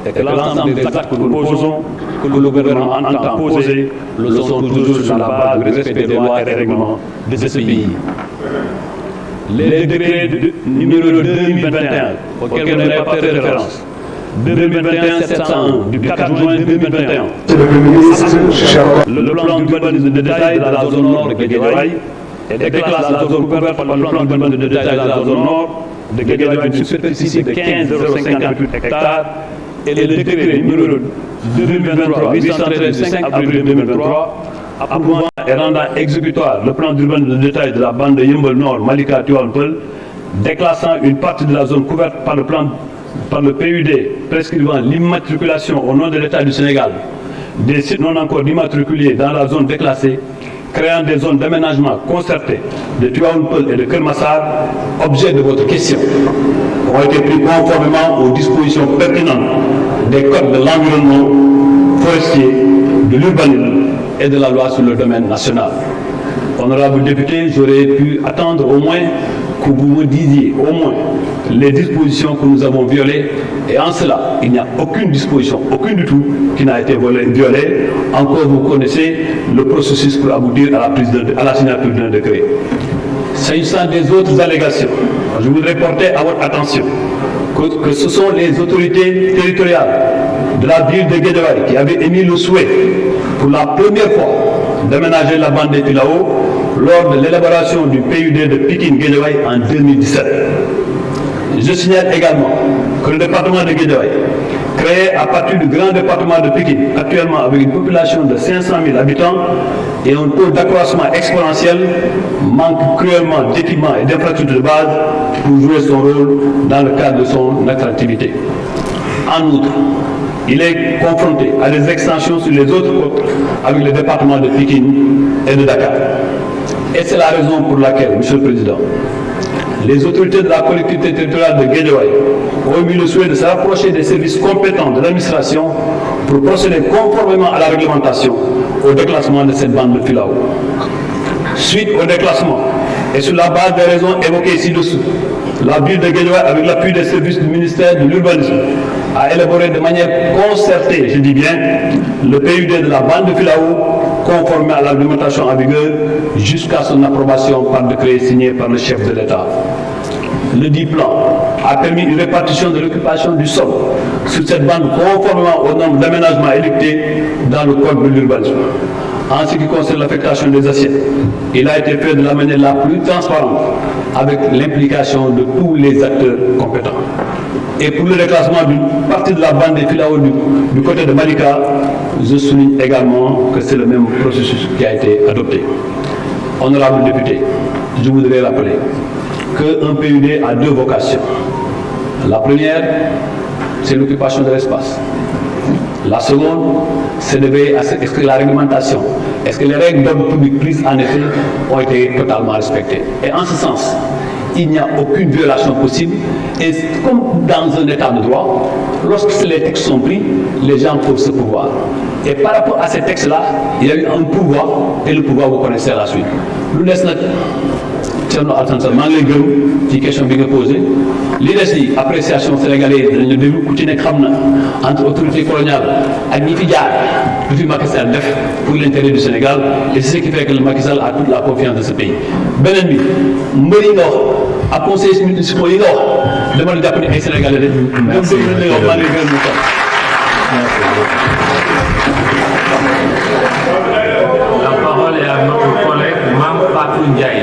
et que l'ensemble des actes que nous posons, que le gouvernement entend poser, le sont toujours sur la base du respect des lois et des règlements de ce pays. Les décrets numéro 2021, auxquels vous n'avez pas fait référence, 2021-701 du 4 juin 2021. Le plan d'urbanisme de détail de la zone nord de Guédiawaye et déclasse la zone couverte par le plan d'urbanisme de détail de la zone nord de Guédiawaye d'une superficie de 15,58 hectares et le décret numéro 2023-813 du 5 avril 2023 approuvant et rendant exécutoire le plan d'urbanisme de détail de la bande de Yeumbeul Nord, Malika, Tivaouane Peulh, déclassant une partie de la zone couverte par le PUD prescrivant l'immatriculation au nom de l'État du Sénégal des sites non encore immatriculés dans la zone déclassée, créant des zones d'aménagement concertées de Tivaouane Peulh et de Keur Massar, objet de votre question, ont été pris conformément aux dispositions pertinentes des codes de l'environnement forestier, de l'urbanisme et de la loi sur le domaine national. Honorable député, j'aurais pu attendre au moins que vous me disiez au moins les dispositions que nous avons violées, et en cela, il n'y a aucune disposition, aucune du tout, qui n'a été violée. Encore, vous connaissez le processus pour aboutir à la signature d'un décret. S'agissant des autres allégations, je voudrais porter à votre attention que ce sont les autorités territoriales de la ville de Guédiawaye qui avaient émis le souhait pour la première fois d'aménager la bande des Filao lors de l'élaboration du PUD de Pikine-Guédiawaye en 2017. Je signale également que le département de Guédiawaye, créé à partir du grand département de Pikine, actuellement avec une population de 500 000 habitants et un taux d'accroissement exponentiel, manque cruellement d'équipements et d'infrastructures de base pour jouer son rôle dans le cadre de son attractivité. En outre, il est confronté à des extensions sur les autres côtes avec le département de Pikine et de Dakar. Et c'est la raison pour laquelle, Monsieur le Président, les autorités de la collectivité territoriale de Guédiawaye ont émis le souhait de se rapprocher des services compétents de l'administration pour procéder conformément à la réglementation au déclassement de cette bande de Filao. Suite au déclassement et sur la base des raisons évoquées ci-dessous, la ville de Guédiawaye, avec l'appui des services du ministère de l'Urbanisme, a élaboré de manière concertée, je dis bien, le PUD de la bande de Filao, conforme à la réglementation en vigueur, jusqu'à son approbation par décret signé par le chef de l'État. Le dit plan a permis une répartition de l'occupation du sol sur cette bande conformément aux normes d'aménagement édictées dans le code de l'urbanisme. En ce qui concerne l'affectation des assiettes, il a été fait de la manière la plus transparente avec l'implication de tous les acteurs compétents. Et pour le déclassement d'une partie de la bande des Filao du côté de Malika, je souligne également que c'est le même processus qui a été adopté. Honorable député, je voudrais rappeler qu'un PUD a deux vocations. La première, c'est l'occupation de l'espace. La seconde, c'est de veiller à ce que la réglementation, est-ce que les règles d'ordre public prises en effet ont été totalement respectées. Et en ce sens, il n'y a aucune violation possible. Et comme dans un état de droit, lorsque les textes sont pris, les gens peuvent se pouvoir. Et par rapport à ces textes-là, il y a eu un pouvoir, et le pouvoir, vous connaissez à la suite. Lu des nag Thierno Alassane Sall maa ngi lay gërëm ci question bi nga posé li des yi appréciation sénégalaise dañu déglu ku ci nekk xam na entre autorité coloniale ak ñi fi jaar lu fi Macky Sall def pour l'intérêt du Sénégal, et c'est ce qui fait que le Macky Sall a toute la confiance de ce pays. beneen bi mbër yi nga wax ak conseillers municipaux yi nga wax dama la jàpp ne ay Sénégalais rek. merci beaucoup ñoom maa ngi lay gërëm ñu toog. La parole est à notre collègue Mame Fatou Ndiaye.